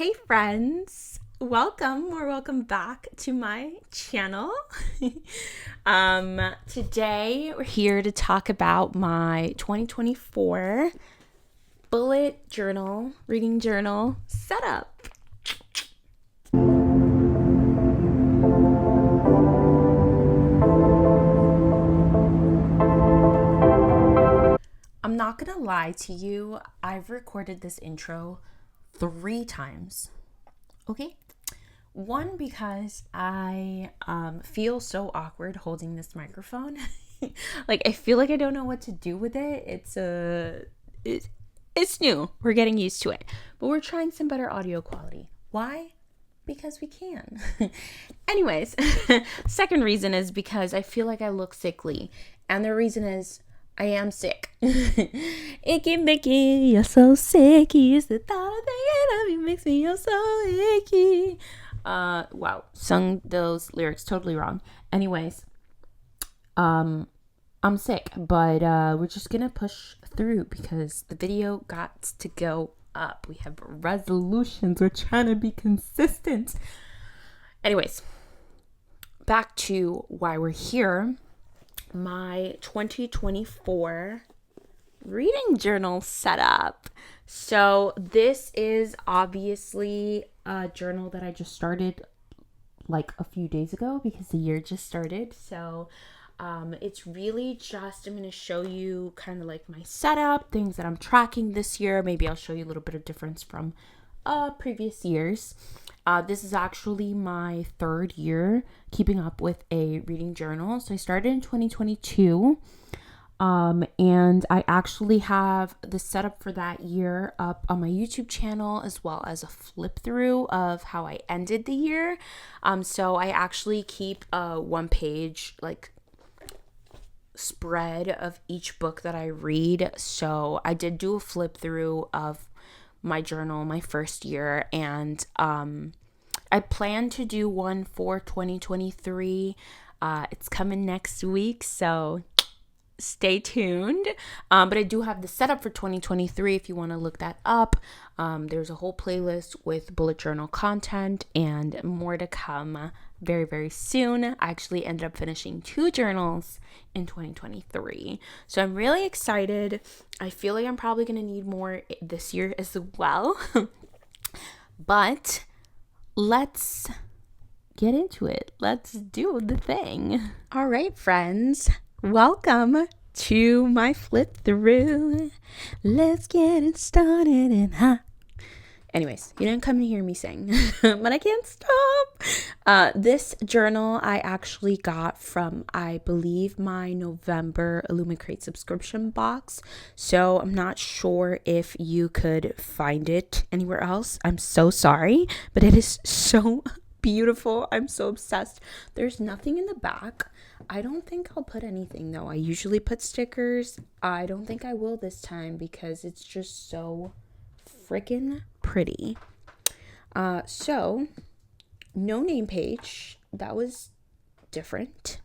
Hey friends, welcome back to my channel. Today we're here to talk about my 2024 bullet journal, reading journal setup. I'm not gonna lie to you, I've recorded this intro 3 times. Okay? One, because I feel so awkward holding this microphone. Like, I feel like I don't know what to do with it. It's new. We're getting used to it. But we're trying some better audio quality. Why? Because we can. Anyways, second reason is because I feel like I look sickly. And the reason is I am sick. Icky Mickey, you're so sicky. It's the thought of the enemy makes me feel so icky. Wow, sung those lyrics totally wrong. Anyways, I'm sick, but we're just gonna push through because the video got to go up. We have resolutions. We're trying to be consistent. Anyways, back to why we're here. My 2024 reading journal setup. So this is obviously a journal that I just started like a few days ago because the year just started. So it's really just, I'm going to show you kind of like my setup, things that I'm tracking this year. Maybe I'll show you a little bit of difference from previous years. This is actually my 3rd year keeping up with a reading journal. So I started in 2022. And I actually have the setup for that year up on my YouTube channel, as well as a flip through of how I ended the year. So I actually keep a 1-page like spread of each book that I read. So I did do a flip through of my journal my first year, and I plan to do one for 2023. It's coming next week, so stay tuned. But I do have the setup for 2023 if you want to look that up. There's a whole playlist with bullet journal content and more to come very, very soon. I actually ended up finishing 2 journals in 2023. So I'm really excited. I feel like I'm probably going to need more this year as well. But let's get into it. Let's do the thing. All right, friends. Welcome to my flip through. Let's get it started and Anyways, you didn't come to hear me sing, but I can't stop. This journal I actually got from, I believe, my November Illumicrate subscription box. So I'm not sure if you could find it anywhere else. I'm so sorry, but it is so beautiful. I'm so obsessed. There's nothing in the back. I don't think I'll put anything though. I usually put stickers. I don't think I will this time because it's just so freaking pretty. So no name page. That was different.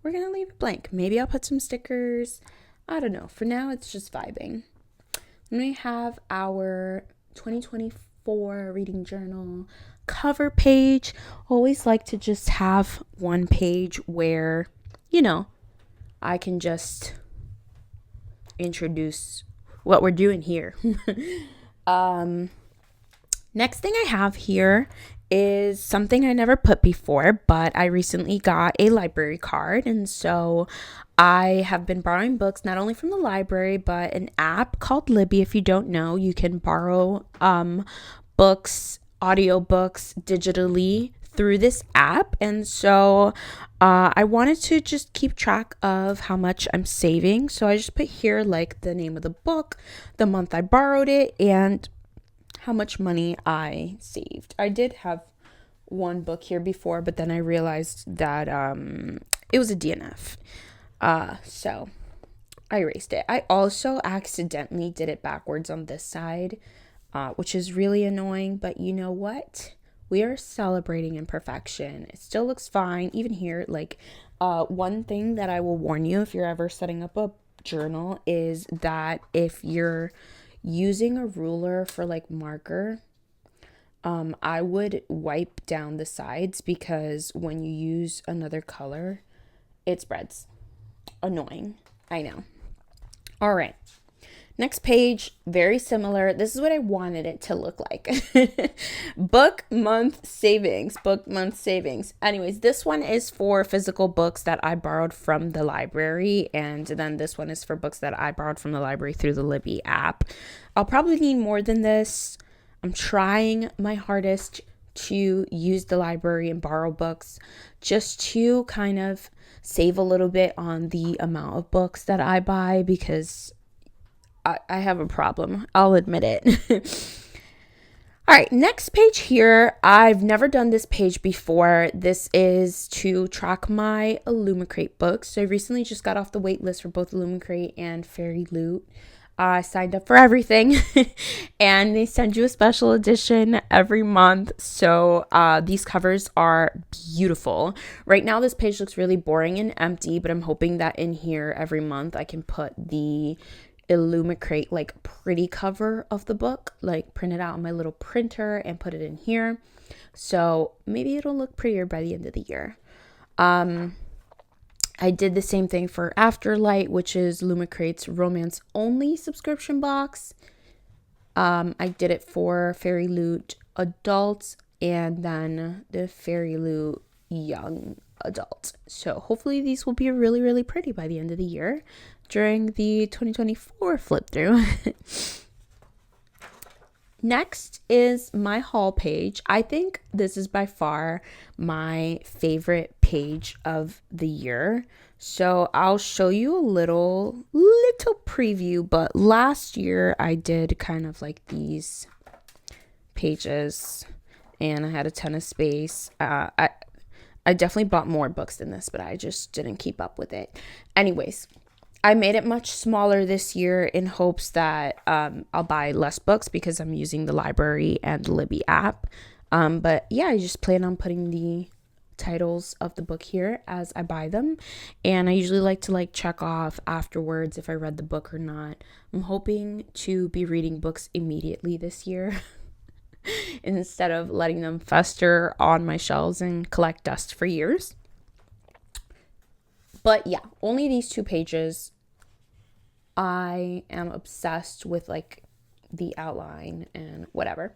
We're gonna leave it blank. Maybe I'll put some stickers. I don't know. For now, it's just vibing. Then we have our 2024 reading journal cover page. Always like to just have one page where, I can just introduce what we're doing here. Next thing I have here is something I never put before, but I recently got a library card, and so I have been borrowing books not only from the library but an app called Libby. If you don't know, you can borrow books, audiobooks digitally through this app. And so I wanted to just keep track of how much I'm saving. So I just put here like the name of the book, the month I borrowed it, and how much money I saved. I did have one book here before, but then I realized that it was a DNF. So I erased it. I also accidentally did it backwards on this side, which is really annoying, but you know what? We are celebrating imperfection. It still looks fine. Even here, like, one thing that I will warn you if you're ever setting up a journal is that if you're using a ruler for like marker, I would wipe down the sides because when you use another color, it spreads. Annoying. I know. All right. Next page, very similar. This is what I wanted it to look like. Book month savings. Book month savings. Anyways, this one is for physical books that I borrowed from the library. And then this one is for books that I borrowed from the library through the Libby app. I'll probably need more than this. I'm trying my hardest to use the library and borrow books just to kind of save a little bit on the amount of books that I buy because I have a problem. I'll admit it. All right, next page here. I've never done this page before. This is to track my Illumicrate books. So I recently just got off the wait list for both Illumicrate and Fairy Loot. I signed up for everything and they send you a special edition every month. So these covers are beautiful. Right now, this page looks really boring and empty, but I'm hoping that in here every month I can put the Illumicrate like pretty cover of the book, like print it out on my little printer and put it in here. So maybe it'll look prettier by the end of the year. I did the same thing for Afterlight, which is Illumicrate's romance only subscription box. I did it for Fairy Loot adults and then the Fairy Loot young adult. So hopefully these will be really, really pretty by the end of the year during the 2024 flip through. Next is my haul page. I think this is by far my favorite page of the year. So I'll show you a little preview, but last year I did kind of like these pages and I had a ton of space. I definitely bought more books than this, but I just didn't keep up with it. Anyways, I made it much smaller this year in hopes that I'll buy less books because I'm using the library and the Libby app. But yeah, I just plan on putting the titles of the book here as I buy them. And I usually like to check off afterwards if I read the book or not. I'm hoping to be reading books immediately this year instead of letting them fester on my shelves and collect dust for years. But yeah, only these 2 pages. I am obsessed with the outline and whatever.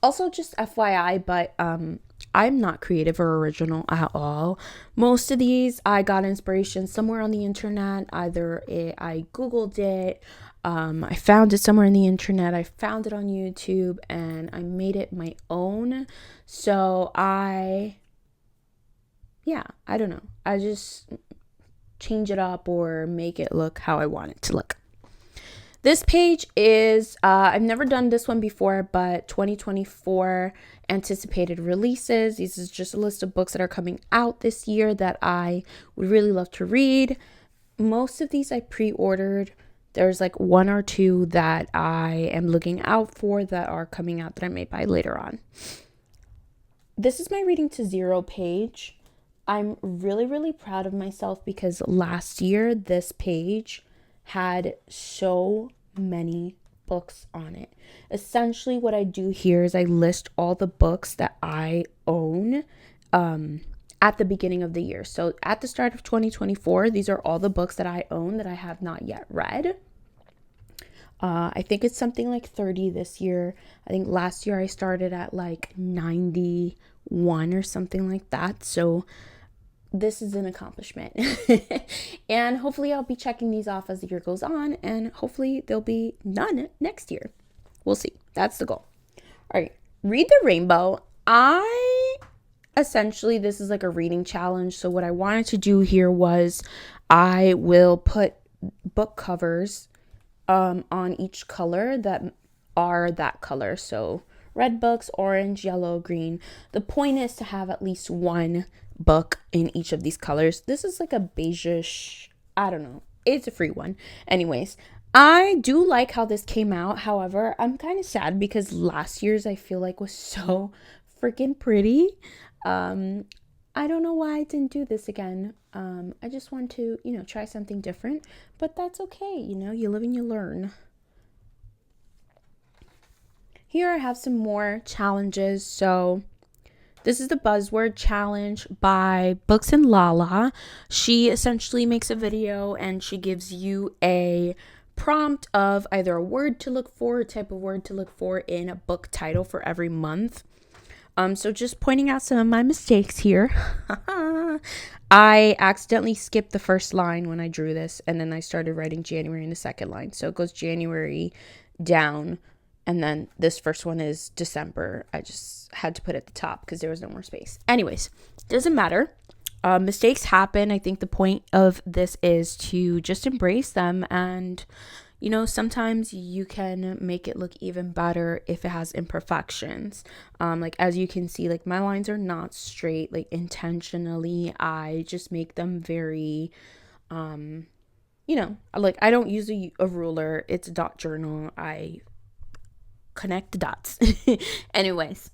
Also, just FYI, but I'm not creative or original at all. Most of these I got inspiration somewhere on the internet. Either I Googled it, I found it somewhere on the internet, I found it on YouTube, and I made it my own. So I don't know. I just change it up or make it look how I want it to look. This page is, I've never done this one before, but 2024 anticipated releases. This is just a list of books that are coming out this year that I would really love to read. Most of these I pre-ordered. There's 1 or 2 that I am looking out for that are coming out that I may buy later on. This is my reading to zero page. I'm really, really proud of myself because last year this page had so many books on it. Essentially what I do here is I list all the books that I own at the beginning of the year. So at the start of 2024, these are all the books that I own that I have not yet read. I think it's something like 30 this year. I think last year I started at 91 or something like that. So this is an accomplishment. And hopefully I'll be checking these off as the year goes on, and hopefully there'll be none next year. We'll see. That's the goal. All right. Read the Rainbow. Essentially, this is a reading challenge. So what I wanted to do here was I will put book covers on each color that are that color. So red books, orange, yellow, green. The point is to have at least one book in each of these colors. This is a beige-ish, I don't know. It's a free one. Anyways, I do like how this came out. However, I'm kind of sad because last year's I feel was so freaking pretty. I don't know why I didn't do this again. I just want to, try something different, but that's okay. You live and you learn. here I have some more challenges. So this is the buzzword challenge by Books and Lala. She essentially makes a video and she gives you a prompt of either a word to look for, a type of word to look for in a book title for every month. So just pointing out some of my mistakes here. I accidentally skipped the first line when I drew this, and then I started writing January in the second line. So it goes January down, and then this first one is December. I just had to put it at the top because there was no more space. Anyways, doesn't matter. Mistakes happen. I think the point of this is to just embrace them, and sometimes you can make it look even better if it has imperfections. Like as you can see, like my lines are not straight, like intentionally. I just make them very, like I don't use a ruler. It's a dot journal. I connect the dots. Anyways,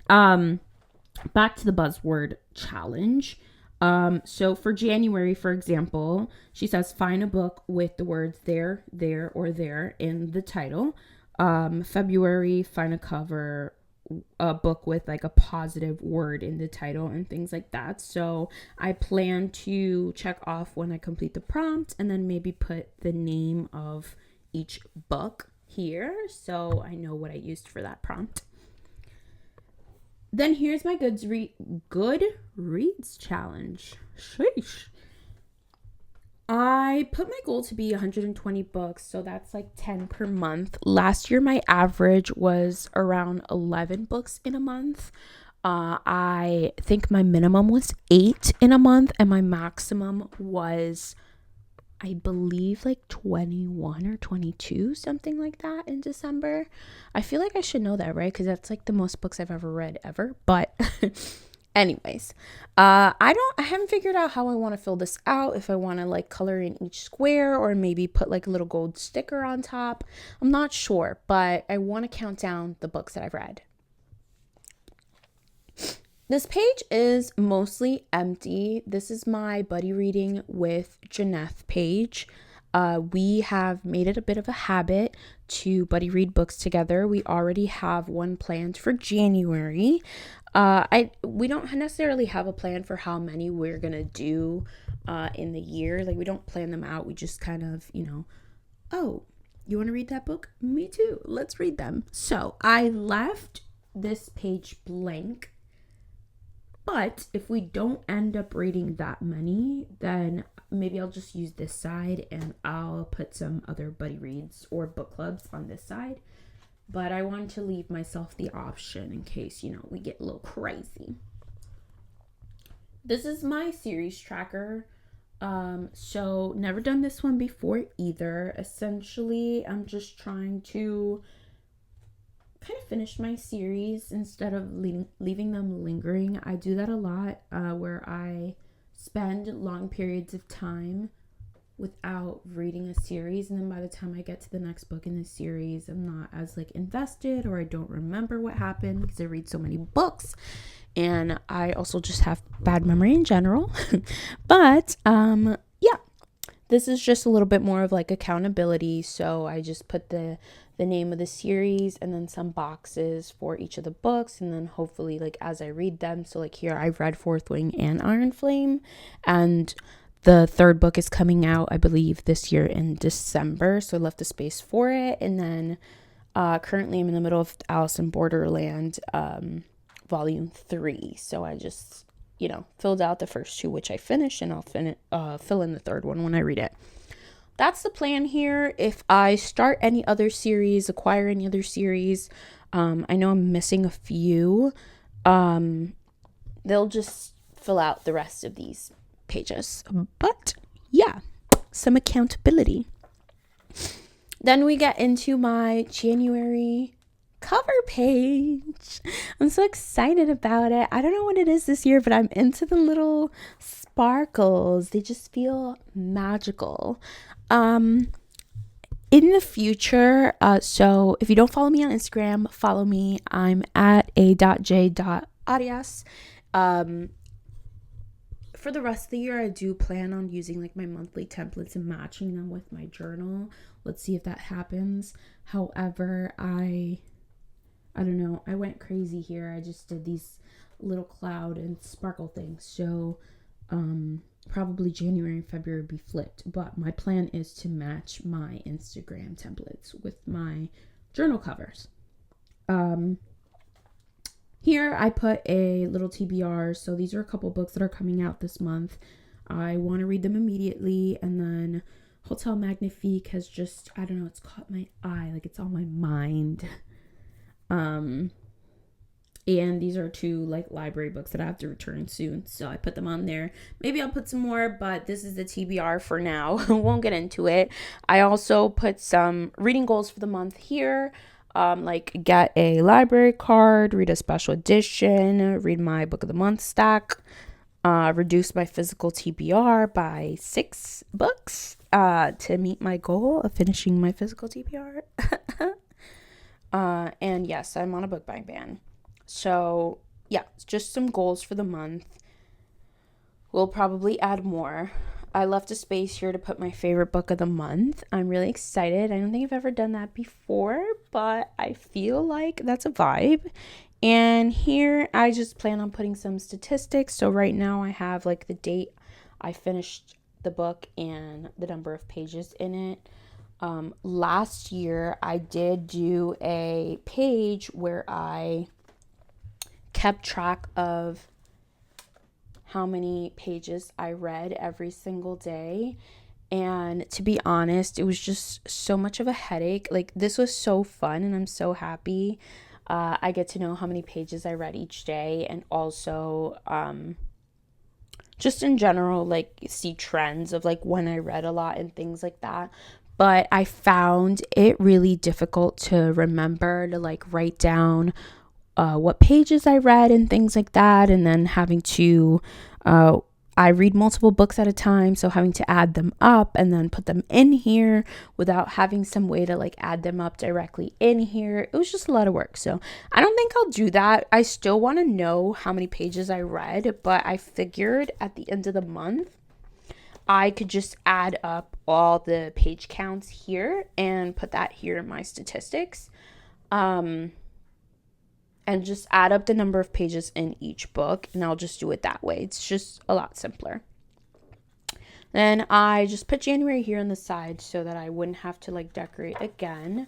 back to the buzzword challenge. So for January, for example, she says, find a book with the words there, or there in the title. February, find a book with like a positive word in the title and things like that. So I plan to check off when I complete the prompt and then maybe put the name of each book here so I know what I used for that prompt. Then here's my Goodreads challenge. Sheesh. I put my goal to be 120 books, so that's like 10 per month. Last year, my average was around 11 books in a month. I think my minimum was 8 in a month, and my maximum was, I believe, like 21 or 22, something like that in December. I feel like I should know that, right? Because that's like the most books I've ever read ever. But anyways, I haven't figured out how I want to fill this out. If I want to like color in each square or maybe put like a little gold sticker on top. I'm not sure, but I want to count down the books that I've read. This page is mostly empty. This is my buddy reading with Janeth page. We have made it a bit of a habit to buddy read books together. We already have one planned for January. We don't necessarily have a plan for how many we're gonna do in the year. Like we don't plan them out. We just kind of, oh, you want to read that book? Me too. Let's read them. So I left this page blank. But if we don't end up reading that many, then maybe I'll just use this side and I'll put some other buddy reads or book clubs on this side. But I want to leave myself the option in case, we get a little crazy. This is my series tracker. So never done this one before either. Essentially, I'm just trying to kind of finish my series instead of leaving them lingering. I do that a lot where I spend long periods of time without reading a series, and then by the time I get to the next book in the series, I'm not as like invested, or I don't remember what happened because I read so many books, and I also just have bad memory in general. But yeah, this is just a little bit more of like accountability. So I just put the name of the series and then some boxes for each of the books, and then hopefully like as I read them. So like here I've read Fourth Wing and Iron Flame, and the third book is coming out, I believe, this year in December. So I left a space for it. And then currently I'm in the middle of Alice in Borderland volume 3. So I just, filled out the first 2, which I finished, and I'll fill in the third one when I read it. That's the plan here. If I start any other series, acquire any other series, I know I'm missing a few. They'll just fill out the rest of these pages. But yeah, some accountability. Then we get into my January cover page. I'm so excited about it. I don't know what it is this year, but I'm into the little sparkles. They just feel magical. In the future, so if you don't follow me on Instagram, follow me. I'm at a.j.arias. For the rest of the year, I do plan on using like my monthly templates and matching them with my journal. Let's see if that happens. However, I I don't know, I went crazy here. I just did these little cloud and sparkle things. So probably January and February would be flipped. But my plan is to match my Instagram templates with my journal covers. Here I put a little TBR. So these are a couple books that are coming out this month. I want to read them immediately. And then Hotel Magnifique has just, I don't know, it's caught my eye. Like, it's on my mind. And these are 2 like library books that I have to return soon. So I put them on there. Maybe I'll put some more, but this is the TBR for now. Won't get into it. I also put some reading goals for the month here. Like get a library card, read a special edition, read my book of the month stack, reduce my physical TBR by 6 books to meet my goal of finishing my physical TBR. And yes, I'm on a book buying ban. So yeah, just some goals for the month. We'll probably add more. I left a space here to put my favorite book of the month. I'm really excited. I don't think I've ever done that before, but I feel like that's a vibe. And here I just plan on putting some statistics. So right now I have like the date I finished the book and the number of pages in it. Last year I did do a page where I kept track of how many pages I read every single day. And to be honest, it was just so much of a headache. Like, this was so fun and I'm so happy. I get to know how many pages I read each day, and also just in general, like, see trends of like when I read a lot and things like that. But I found it really difficult to remember to like write down what pages I read and things like that, and then having to I read multiple books at a time, so having to add them up and then put them in here without having some way to like add them up directly in here. It was just a lot of work. So I don't think I'll do that. I still want to know how many pages I read, but I figured at the end of the month I could just add up all the page counts here and put that here in my statistics. And just add up the number of pages in each book, and I'll just do it that way. It's just a lot simpler. Then I just put January here on the side so that I wouldn't have to like decorate again.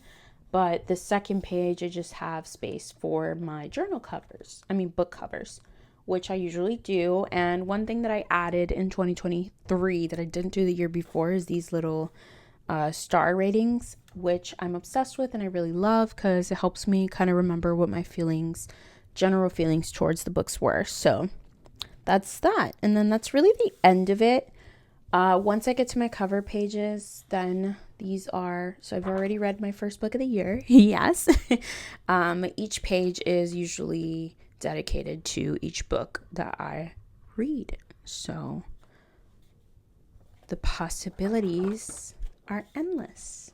But the second page, I just have space for my book covers, which I usually do. And one thing that I added in 2023 that I didn't do the year before is these little star ratings, which I'm obsessed with and I really love because it helps me kind of remember what my general feelings towards the books were. So that's that. And then that's really the end of it. Once I get to my cover pages, then these are, so I've already read my first book of the year. Yes. Each page is usually dedicated to each book that I read. So the possibilities are endless.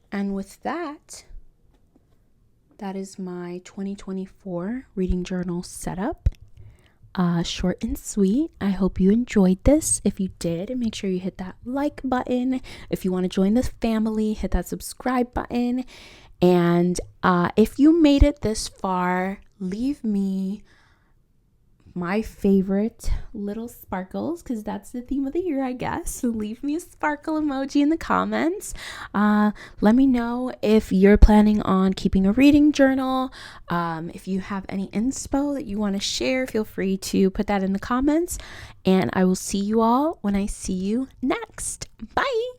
And with that is my 2024 reading journal setup. Short and sweet. I hope you enjoyed this. If you did, make sure you hit that like button. If you want to join this family, hit that subscribe button. And if you made it this far, leave me my favorite little sparkles, because that's the theme of the year, I guess. So leave me a sparkle emoji in the comments. Let me know if you're planning on keeping a reading journal. If you have any inspo that you want to share, feel free to put that in the comments. And I will see you all when I see you next. Bye.